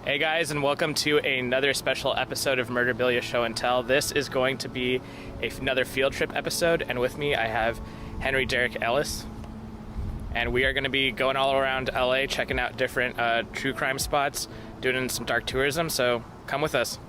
Hey guys, and welcome to another special episode of Murderabilia Show and Tell. This is going to be another field trip episode, and with me I have Henry Derek Ellis. And we are going to be going all around LA, checking out different true crime spots, doing some dark tourism, so come with us.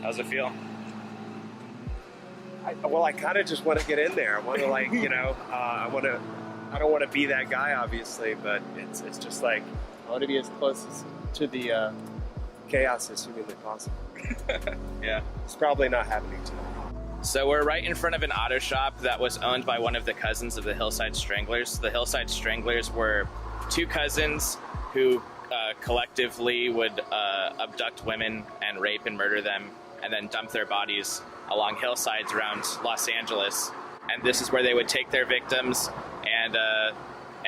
How's it feel? I kind of just want to get in there. I want to I don't want to be that guy, obviously, but it's just like, I want to be as close to the chaos as humanly possible. Yeah. It's probably not happening tonight. So we're right in front of an auto shop that was owned by one of the cousins of the Hillside Stranglers. The Hillside Stranglers were two cousins who collectively would abduct women and rape and murder them, and then dump their bodies along hillsides around Los Angeles. And this is where they would take their victims and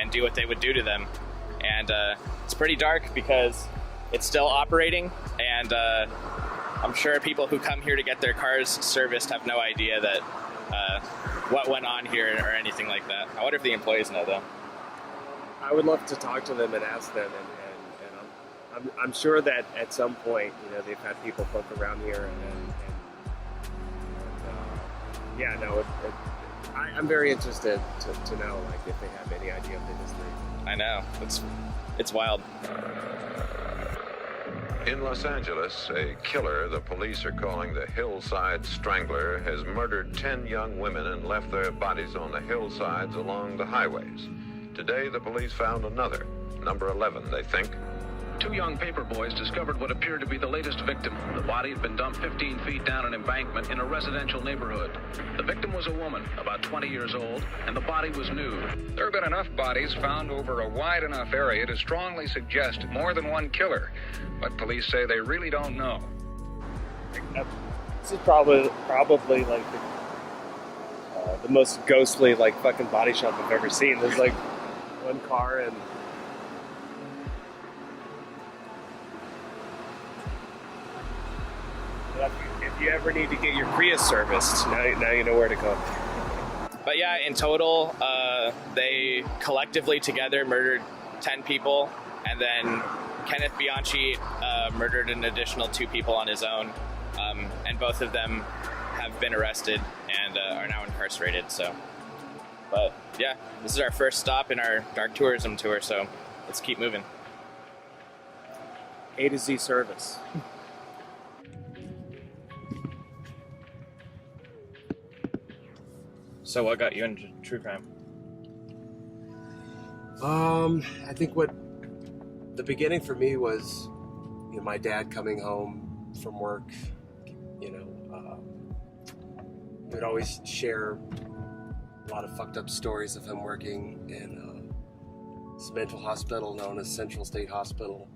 do what they would do to them. And it's pretty dark because it's still operating, and I'm sure people who come here to get their cars serviced have no idea that what went on here or anything like that. I wonder if the employees know, though. I would love to talk to them and ask them, and I'm sure that at some point, they've had people poke around here, I'm very interested to know, like, if they have any idea of the history. I know, it's wild. In Los Angeles, a killer the police are calling the Hillside Strangler has murdered 10 young women and left their bodies on the hillsides along the highways. Today, the police found another, number 11, they think. Two young paper boys discovered what appeared to be the latest victim. The body had been dumped 15 feet down an embankment in a residential neighborhood. The victim was a woman, about 20 years old, and the body was nude. There have been enough bodies found over a wide enough area to strongly suggest more than one killer, but police say they really don't know. This is probably like the most ghostly, like, fucking body shop I've ever seen. There's like one car and if you ever need to get your Prius serviced, now you know where to go. But yeah, in total, they collectively together murdered 10 people, and then Kenneth Bianchi murdered an additional 2 people on his own, and both of them have been arrested and are now incarcerated. But yeah, this is our first stop in our dark tourism tour, so let's keep moving. A to Z service. So what got you into true crime? I think what the beginning for me was, my dad coming home from work. He would always share a lot of fucked up stories of him working in this mental hospital known as Central State Hospital.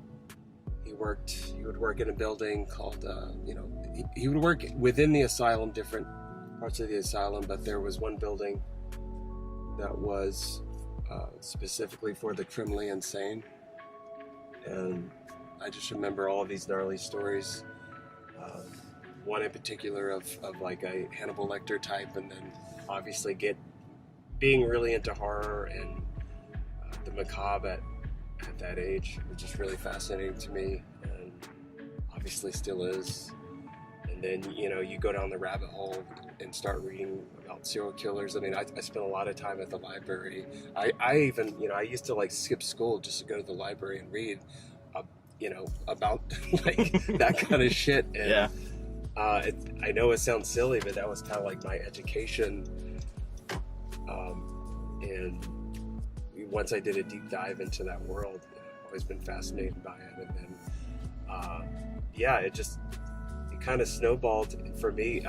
He would work in a building called, he would work within the asylum, different parts of the asylum, but there was one building that was specifically for the criminally insane. And I just remember all of these gnarly stories. One in particular of like a Hannibal Lecter type, and then obviously being really into horror and the macabre at that age, which is really fascinating to me, and obviously still is. And then, you go down the rabbit hole and start reading about serial killers. I mean, I spent a lot of time at the library. I even, I used to like skip school just to go to the library and read, about like that kind of shit. And, yeah. I know it sounds silly, but that was kind of like my education. And once I did a deep dive into that world, I've always been fascinated by it. And then yeah, it kind of snowballed for me.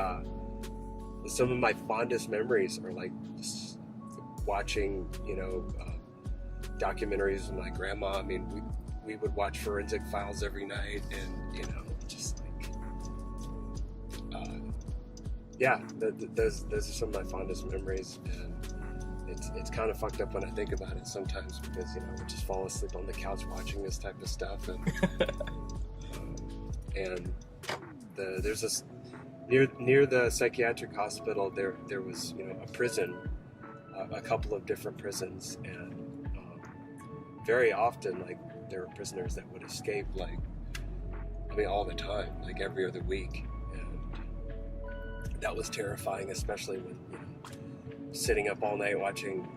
Some of my fondest memories are like just watching, documentaries with my grandma. I mean, we would watch Forensic Files every night, and just like, those are some of my fondest memories. And it's kind of fucked up when I think about it sometimes, because I would just fall asleep on the couch watching this type of stuff, and there's this near the psychiatric hospital. There was a prison, a couple of different prisons, and very often, like, there were prisoners that would escape, like, all the time, like every other week, and that was terrifying, especially when sitting up all night watching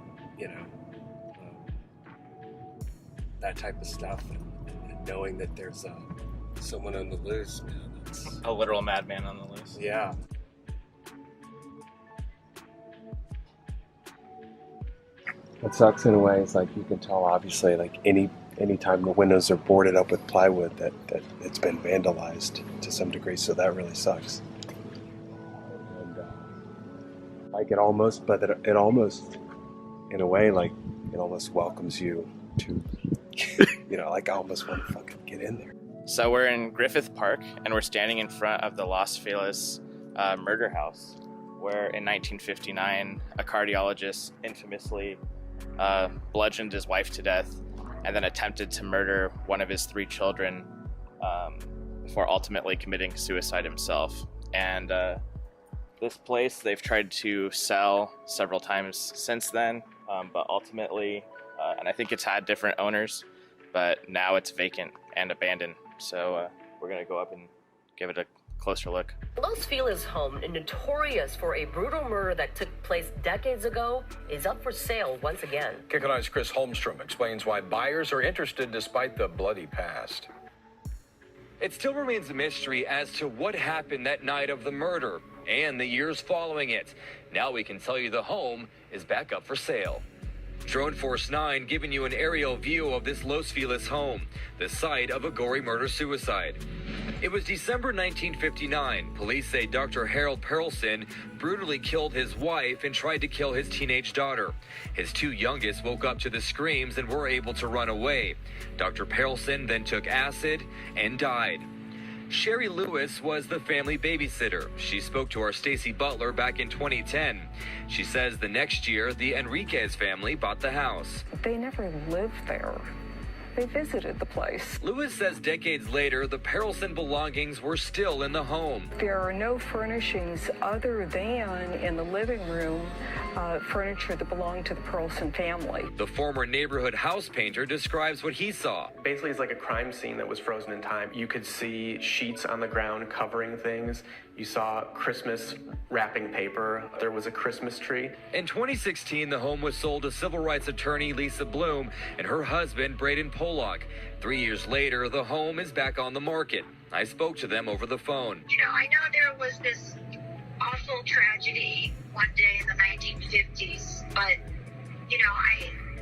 that type of stuff, and knowing that there's someone on the loose, man. It's a literal madman on the loose. Yeah. What sucks in a way is, like, you can tell, obviously, like, anytime the windows are boarded up with plywood, that it's been vandalized to some degree, so that really sucks. And like, it almost, in a way, like, it almost welcomes you to, like, I almost want to fucking get in there. So we're in Griffith Park, and we're standing in front of the Los Feliz murder house, where in 1959, a cardiologist infamously bludgeoned his wife to death and then attempted to murder one of his 3 children before ultimately committing suicide himself. And this place they've tried to sell several times since then, but ultimately, and I think it's had different owners, but now it's vacant and abandoned. So we're going to go up and give it a closer look. Los Feliz home, notorious for a brutal murder that took place decades ago, is up for sale once again. Kick It On's Chris Holmstrom explains why buyers are interested despite the bloody past. It still remains a mystery as to what happened that night of the murder and the years following it. Now we can tell you the home is back up for sale. Drone Force 9 giving you an aerial view of this Los Feliz home, the site of a gory murder-suicide. It was December 1959. Police say Dr. Harold Perelson brutally killed his wife and tried to kill his teenage daughter. His 2 youngest woke up to the screams and were able to run away. Dr. Perelson then took acid and died. Sherry Lewis was the family babysitter. She spoke to our Stacy Butler back in 2010. She says the next year, the Enriquez family bought the house. They never lived there. They visited the place. Lewis says decades later, the Perelson belongings were still in the home. There are no furnishings other than in the living room, furniture that belonged to the Perelson family. The former neighborhood house painter describes what he saw. Basically, it's like a crime scene that was frozen in time. You could see sheets on the ground covering things. You saw Christmas wrapping paper. There was a Christmas tree. In 2016, the home was sold to civil rights attorney Lisa Bloom and her husband, Braden Pollock. 3 years later, the home is back on the market. I spoke to them over the phone. I know there was this awful tragedy one day in the 1950s, but,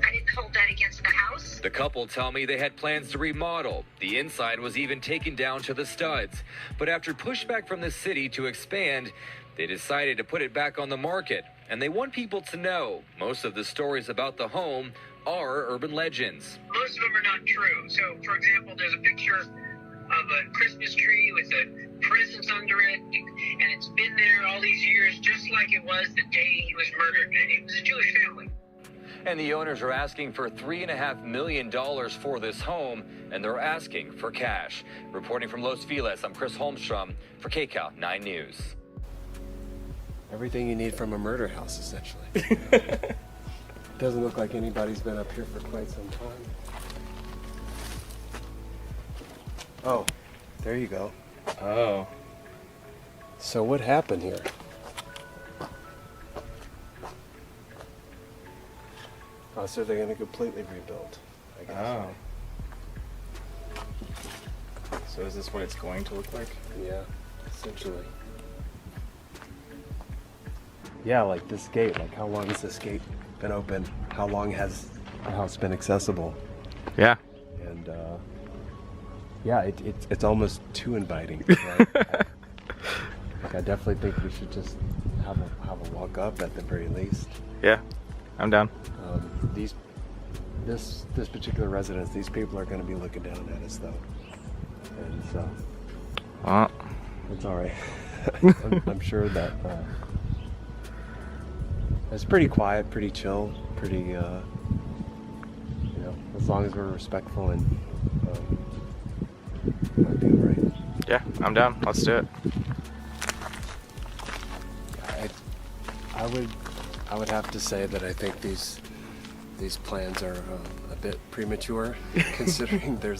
I didn't hold that against the house. The couple tell me they had plans to remodel. The inside was even taken down to the studs. But after pushback from the city to expand, they decided to put it back on the market. And they want people to know most of the stories about the home are urban legends. Most of them are not true. So, for example, there's a picture of a Christmas tree with presents under it, and it's been there all these years, just like it was the day he was murdered. And it was a Jewish family. And the owners are asking for $3.5 million for this home, and they're asking for cash. Reporting from Los Feliz, I'm Chris Holmstrom for KCAL 9 News. Everything you need from a murder house, essentially. Doesn't look like anybody's been up here for quite some time. Oh, there you go. Oh. So what happened here? Oh, so they're going to completely rebuild, I guess. Oh. So is this what it's going to look like? Yeah, essentially. Yeah, like this gate. Like, how long has this gate been open? How long has the house been accessible? Yeah. And Yeah, it's almost too inviting. Right? I definitely think we should just have a walk up at the very least. Yeah, I'm down. This particular residence, these people are going to be looking down at us though, and so it's all right. I'm sure that it's pretty quiet, pretty chill, pretty as long as we're respectful and I'll do it right. Yeah, I'm down. Let's do it. I would have to say that I think these plans are a bit premature, considering there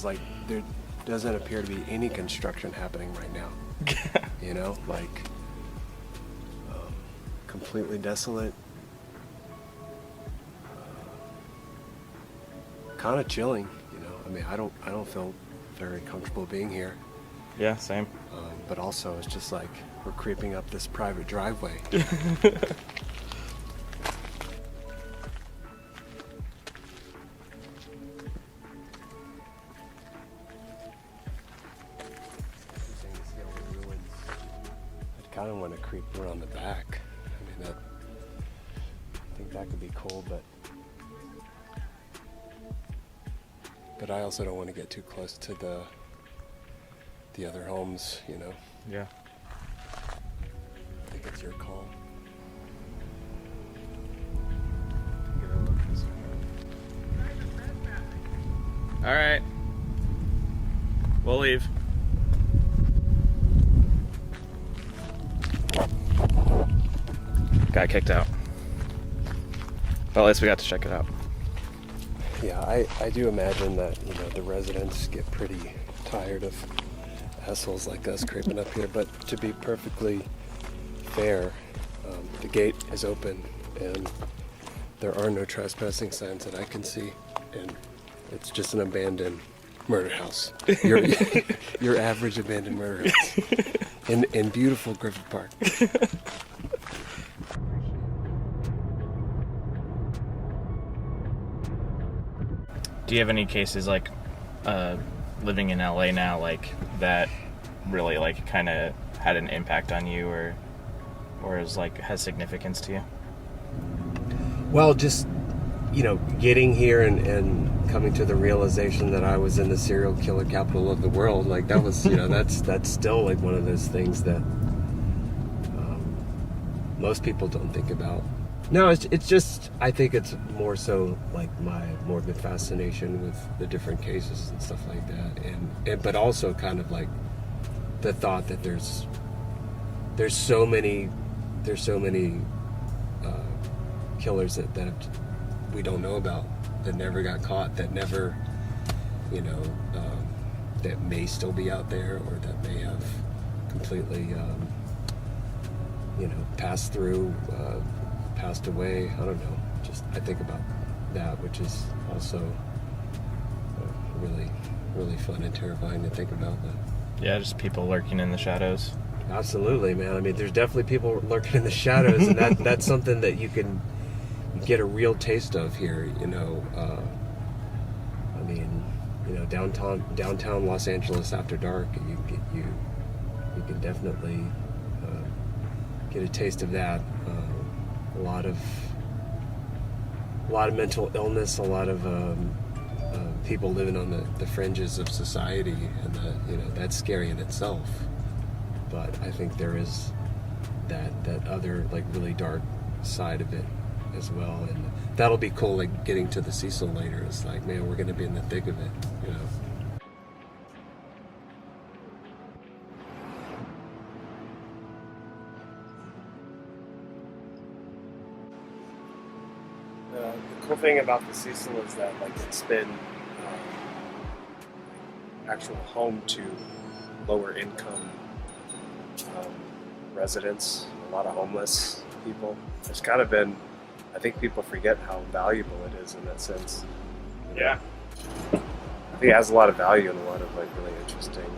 doesn't appear to be any construction happening right now. Completely desolate, kind of chilling. I mean, I don't feel very comfortable being here. Yeah, same. But also, it's just like we're creeping up this private driveway. I kind of want to creep around the back. I mean, I think that could be cool, but I also don't want to get too close to the other homes, Yeah. I think it's your call. All right. We'll leave. Got kicked out. Well, at least we got to check it out. Yeah, I do imagine that, the residents get pretty tired of assholes like us creeping up here, but to be perfectly fair, the gate is open and there are no trespassing signs that I can see, and it's just an abandoned murder house. Your average abandoned murder house in beautiful Griffith Park. Do you have any cases like living in LA now, like that really like kind of had an impact on you, or is like has significance to you? Well, just getting here and coming to the realization that I was in the serial killer capital of the world, like that was that's still like one of those things that most people don't think about. No, it's just, I think it's more so like my morbid fascination with the different cases and stuff like that, and but also kind of like the thought that there's so many killers that we don't know about, that never got caught, that never that may still be out there, or that may have completely passed through. Passed away. I don't know. Just I think about that, which is also really, really fun and terrifying to think about. But yeah, just people lurking in the shadows. Absolutely, man. I mean, there's definitely people lurking in the shadows, and that's something that you can get a real taste of here. I mean, downtown Los Angeles after dark, you can definitely get a taste of that. A lot of mental illness, a lot of people living on the fringes of society, and that's scary in itself. But I think there is that other like really dark side of it as well, and that'll be cool. Like getting to the Cecil later, it's like, man, we're going to be in the thick of it, The cool thing about the Cecil is that like it's been actual home to lower income residents, a lot of homeless people. There's kind of been, I think people forget how valuable it is in that sense. Yeah. I think it has a lot of value and a lot of like really interesting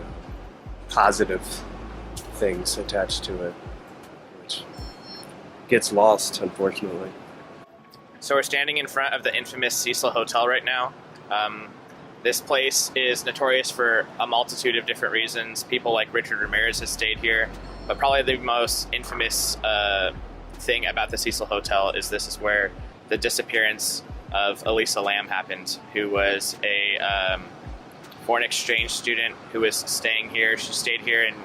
positive things attached to it, which gets lost, unfortunately. So we're standing in front of the infamous Cecil Hotel right now. This place is notorious for a multitude of different reasons. People like Richard Ramirez has stayed here, but probably the most infamous thing about the Cecil Hotel is this is where the disappearance of Elisa Lam happened, who was a foreign exchange student who was staying here. She stayed here in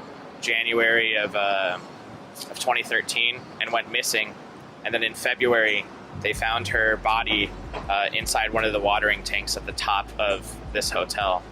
January of 2013 and went missing. And then in February, they found her body inside one of the watering tanks at the top of this hotel.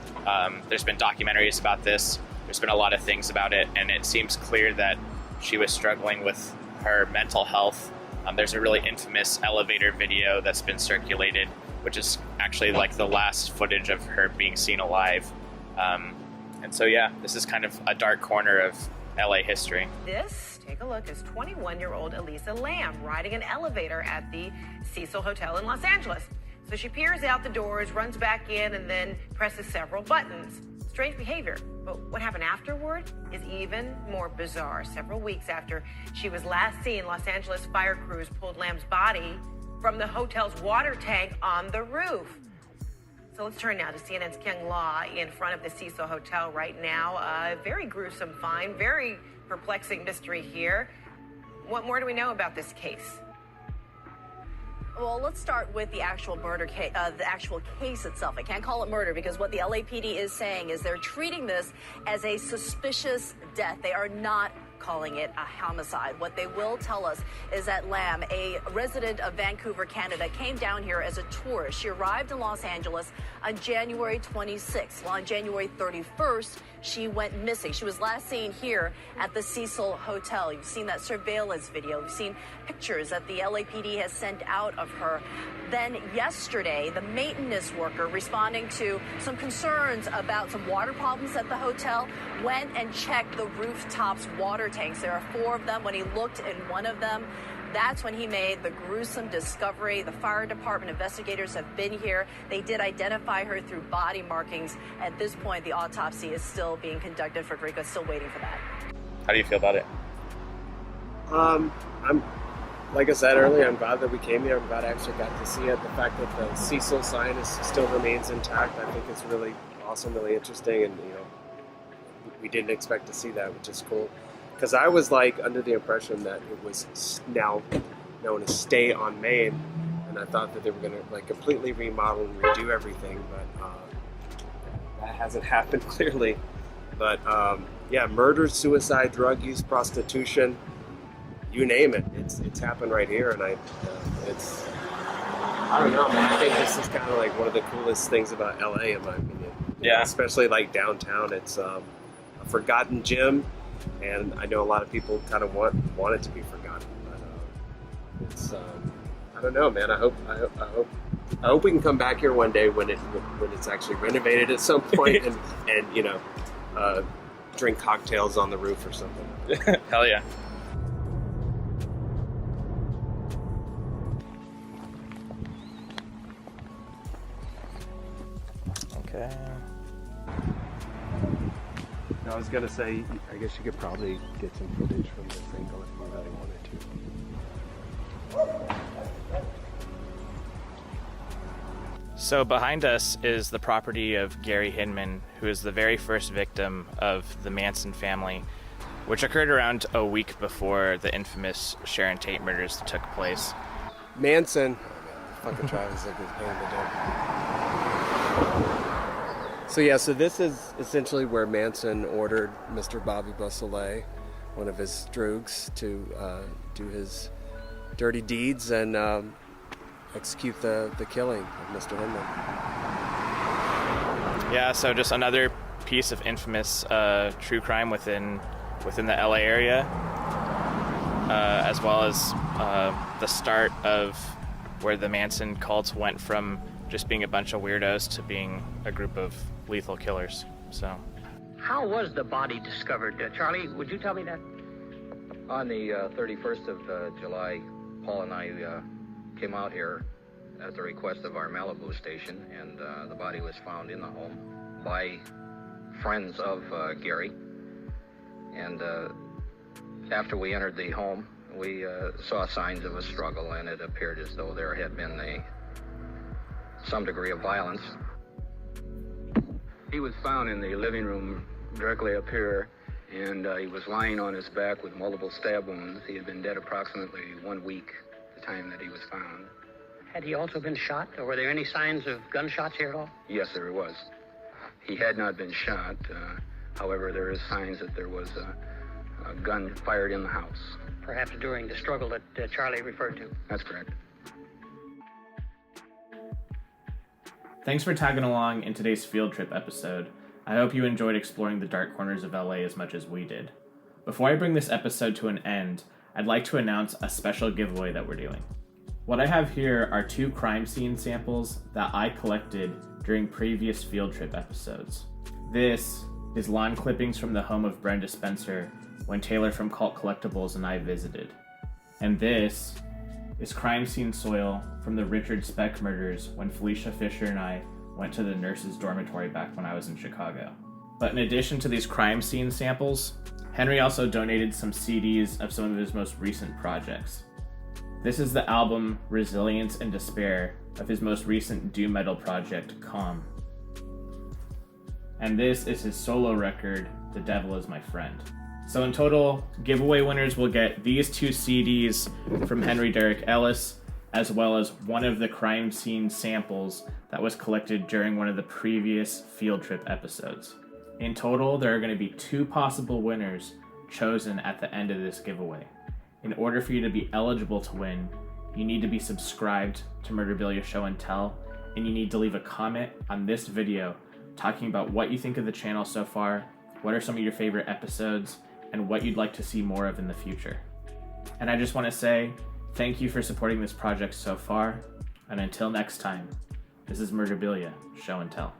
There's been documentaries about this. There's been a lot of things about it, and it seems clear that she was struggling with her mental health. There's a really infamous elevator video that's been circulated, which is actually like the last footage of her being seen alive. And so, yeah, this is kind of a dark corner of LA history. This, take a look, is 21-year-old Elisa Lam riding an elevator at the Cecil Hotel in Los Angeles. So she peers out the doors, runs back in, and then presses several buttons. Strange behavior. But what happened afterward is even more bizarre. Several weeks after she was last seen, Los Angeles fire crews pulled Lam's body from the hotel's water tank on the roof. So let's turn now to CNN's Kyung Law in front of the Cecil Hotel right now. A very gruesome find, very perplexing mystery here. What more do we know about this case? Well, let's start with the actual murder case, the actual case itself. I can't call it murder because what the LAPD is saying is they're treating this as a suspicious death. They are not calling it a homicide. What they will tell us is that Lam, a resident of Vancouver, Canada, came down here as a tourist. She arrived in Los Angeles on January 26th. Well, on January 31st, she went missing. She was last seen here at the Cecil Hotel. You've seen that surveillance video. You've seen pictures that the LAPD has sent out of her. Then yesterday, the maintenance worker, responding to some concerns about some water problems at the hotel, went and checked the rooftop's water tanks. There are 4 of them. When he looked in one of them, that's when he made the gruesome discovery. The fire department investigators have been here. They did identify her through body markings. At this point, the autopsy is still being conducted. Frederico's still waiting for that. How do you feel about it? I'm, like I said earlier, I'm glad that we came here. I'm glad I actually got to see it. The fact that the Cecil sign still remains intact, I think it's really awesome, really interesting, and we didn't expect to see that, which is cool. Because I was like under the impression that it was now known as Stay on Main, and I thought that they were going to like completely remodel and redo everything, but that hasn't happened clearly. But yeah, murder, suicide, drug use, prostitution, you name it, it's happened right here, and I don't know, man. I think this is kind of like one of the coolest things about LA, in my opinion. Yeah, especially like downtown. It's a forgotten gem. And I know a lot of people kind of want it to be forgotten, but it's I don't know, man. I hope we can come back here one day when it's actually renovated at some point and drink cocktails on the roof or something. Hell yeah. Okay. I was gonna say, I guess you could probably get some footage from this angle if you really wanted to. So behind us is the property of Gary Hinman, who is the very first victim of the Manson family, which occurred around a week before the infamous Sharon Tate murders took place. Manson, fucking Travis, like his name again. So yeah, so this is essentially where Manson ordered Mr. Bobby Beausoleil, one of his droogs, to do his dirty deeds and execute the killing of Mr. Hinman. Yeah, so just another piece of infamous true crime within the LA area, as well as the start of where the Manson cult went from just being a bunch of weirdos to being a group of lethal killers. So, how was the body discovered? Charlie, would you tell me that? On the 31st of July, Paul and I came out here at the request of our Malibu station, and the body was found in the home by friends of Gary. And after we entered the home, we saw signs of a struggle, and it appeared as though there had been some degree of violence. He was found in the living room directly up here, and he was lying on his back with multiple stab wounds. He had been dead approximately 1 week at the time that he was found. Had he also been shot, or were there any signs of gunshots here at all? Yes, there was. He had not been shot. However, there is signs that there was a gun fired in the house. Perhaps during the struggle that Charlie referred to. That's correct. Thanks for tagging along in today's field trip episode. I hope you enjoyed exploring the dark corners of LA as much as we did. Before I bring this episode to an end, I'd like to announce a special giveaway that we're doing. What I have here are 2 crime scene samples that I collected during previous field trip episodes. This is lawn clippings from the home of Brenda Spencer when Taylor from Cult Collectibles and I visited. And this is crime scene soil from the Richard Speck murders when Felicia Fisher and I went to the nurses' dormitory back when I was in Chicago. But in addition to these crime scene samples, Henry also donated some CDs of some of his most recent projects. This is the album Resilience and Despair of his most recent doom metal project, Calm. And this is his solo record, The Devil Is My Friend. So in total, giveaway winners will get these 2 CDs from Henry Derek Elis, as well as one of the crime scene samples that was collected during one of the previous field trip episodes. In total, there are going to be 2 possible winners chosen at the end of this giveaway. In order for you to be eligible to win, you need to be subscribed to Murderabilia Show and Tell, and you need to leave a comment on this video talking about what you think of the channel so far, what are some of your favorite episodes, and what you'd like to see more of in the future. And I just want to say thank you for supporting this project so far, and until next time, this is Murderabilia Show and Tell.